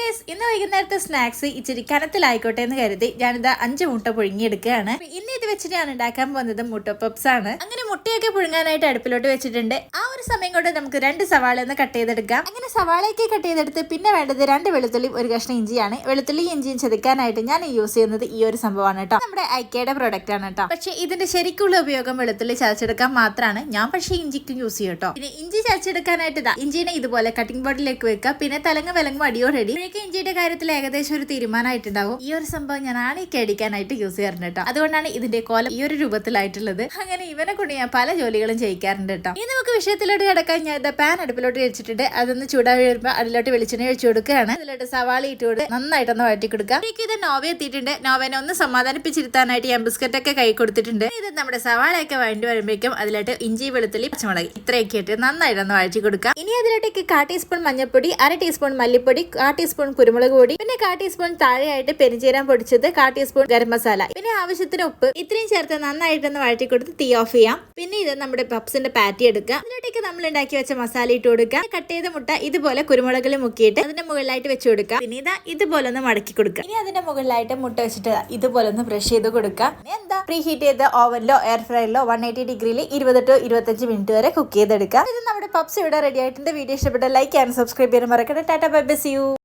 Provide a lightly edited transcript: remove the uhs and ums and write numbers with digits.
Guys, ഇന്ന് വൈകുന്നേരത്തെ snacks ഇച്ചിരി കനത്തിലായിക്കോട്ടെ എന്ന് കരുതി ഞാനിതാ 5 മുട്ട പുഴുങ്ങിയെടുക്കുകയാണ്. ഇന്ന് ഇത് വെച്ചിട്ട് ഞാൻ ഉണ്ടാക്കാൻ പോകുന്നത് മുട്ട പപ്സ് ആണ്. അങ്ങനെ മുട്ടയൊക്കെ പുഴുങ്ങാനായിട്ട് അടുപ്പിലോട്ട് വെച്ചിട്ടുണ്ട്. ആ ഒരു സമയം കൊണ്ട് നമുക്ക് 2 സവാള ഒന്ന് കട്ട് ചെയ്തെടുക്കാം. അങ്ങനെ സവാളയൊക്കെ കട്ട് ചെയ്തെടുത്ത് പിന്നെ വേണ്ടത് 2 വെളുത്തുള്ളി, ഒരു കഷ്ണം ഇഞ്ചിയാണ്. വെളുത്തുള്ളി ഇഞ്ചിയും ചതക്കാനായിട്ട് ഞാൻ യൂസ് ചെയ്യുന്നത് ഈ ഒരു സംഭവമാണ് കേട്ടോ. നമ്മുടെ ഐക്കയുടെ പ്രോഡക്റ്റ് ആണ് കേട്ടോ. പക്ഷെ ഇതിന്റെ ശരിക്കുള്ള ഉപയോഗം വെളുത്തുള്ളി ചതച്ചെടുക്കാൻ മാത്രമാണ്. ഞാൻ പക്ഷേ ഇഞ്ചിക്കും യൂസ് ചെയ്യും കേട്ടോ. പിന്നെ ഇഞ്ചി ചതച്ചെടുക്കാനായിട്ട് ഇഞ്ചിനെ ഇതുപോലെ കട്ടിംഗ് ബോർഡിലേക്ക് വെക്കുക. പിന്നെ തലങ്ങ വിലങ്ങും അടിയോ റെഡി. ഇഞ്ചിയുടെ കാര്യത്തിൽ ഏകദേശം ഒരു തീരുമാനമായിട്ടുണ്ടാവും. ഈ ഒരു സംഭവം ഞാൻ ആണിക്ക് അടിക്കാനായിട്ട് യൂസ് ചെയ്യാറുണ്ട് കേട്ടോ. അതുകൊണ്ടാണ് ഇതിന്റെ കോലം ഈ ഒരു രൂപത്തിലായിട്ടുള്ളത്. അങ്ങനെ ഇവനെ കൊണ്ട് ഞാൻ പല ജോലികളും ചെയ്യിക്കാറുണ്ട് കേട്ടോ. ഇനി നമുക്ക് വിഷയത്തിലോട്ട് കിടക്കാൻ ഞാൻ പാൻ അടുപ്പിലോട്ട് വെച്ചിട്ടുണ്ട്. അതൊന്ന് ചൂടായി വരുമ്പോൾ അതിലോട്ട് വെളിച്ചെണ്ണ ഒഴിച്ചു കൊടുക്കുകയാണ്. അതിലോട്ട് സവാള ഇട്ടുകൊണ്ട് നന്നായിട്ടൊന്ന് വഴറ്റി കൊടുക്കാം. ഇത് നോവ എത്തിയിട്ടുണ്ട്. നോവനെ ഒന്ന് സമാധാനിപ്പിച്ചിരുത്താനായിട്ട് ഞാൻ ബിസ്ക്കറ്റ് ഒക്കെ കൈ കൊടുത്തിട്ടുണ്ട്. ഇത് നമ്മുടെ സവാളയൊക്കെ വഴണ്ടി വരുമ്പോഴേക്കും അതിലോട്ട് ഇഞ്ചി, വെളുത്തുള്ളി, പച്ചമുളക് ഇത്രയൊക്കെ ഇട്ട് നന്നായിട്ടൊന്ന് വഴറ്റി കൊടുക്കാം. ഇനി അതിലോട്ടേക്ക് 1/4 ടീസ്പൂൺ മഞ്ഞൾപ്പൊടി, 1/2 ടീസ്പൂൺ മല്ലിപ്പൊടി, 1/4 ടീസ്പൂൺ കുരുമുളക് പൊടി, പിന്നെ 1/4 ടീസ്പൂൺ താഴെയായിട്ട് പെരിഞ്ചീരം പൊടിച്ചത്, 1/4 ടീസ്പൂൺ ഗരം മസാല, പിന്നെ ആവശ്യത്തിന് ഉപ്പ്, ഇത്രയും ചേർത്ത് നന്നായിട്ടൊന്ന് വഴറ്റി കൊടുത്ത് തീ ഓഫ് ചെയ്യാം. പിന്നെ ഇത് നമ്മുടെ പപ്സിന്റെ പാറ്റി എടുക്കുക. അതിലോട്ടേക്ക് നമ്മൾ ഉണ്ടാക്കി വെച്ച മസാല ഇട്ട് കൊടുക്കുക. കട്ട് ചെയ്ത മുട്ട ഇതുപോലെ കുരുമുളകിൽ മുക്കിയിട്ട് അതിന്റെ മുകളിലായിട്ട് വെച്ച് കൊടുക്കുക. പിന്നെ ഇതാ ഇതുപോലെ ഒന്ന് മടക്കി കൊടുക്കുക. ഇനി അതിന്റെ മുകളിലായിട്ട് മുട്ട വെച്ചിട്ട് ഇതുപോലെ ഒന്ന് ബ്രഷ് ചെയ്ത് കൊടുക്കുക. എന്താ പ്രീ ഹീറ്റ് ചെയ്ത ഓവനിലോ എയർ ഫ്രയറിലോ 180 ഡിഗ്രിയിൽ 20 to 25 മിനിറ്റ് വരെ കുക്ക് ചെയ്തെടുക്കുക. ഇത് നമ്മുടെ പപ്സ് ഇവിടെ റെഡി ആയിട്ടുണ്ട്. വീഡിയോ ഇഷ്ടപ്പെട്ട ലൈക്ക് ആൻഡ് സബ്സ്ക്രൈബ് ചെയ്യാൻ മറക്കട്ടെ. Tata bye bye, see U.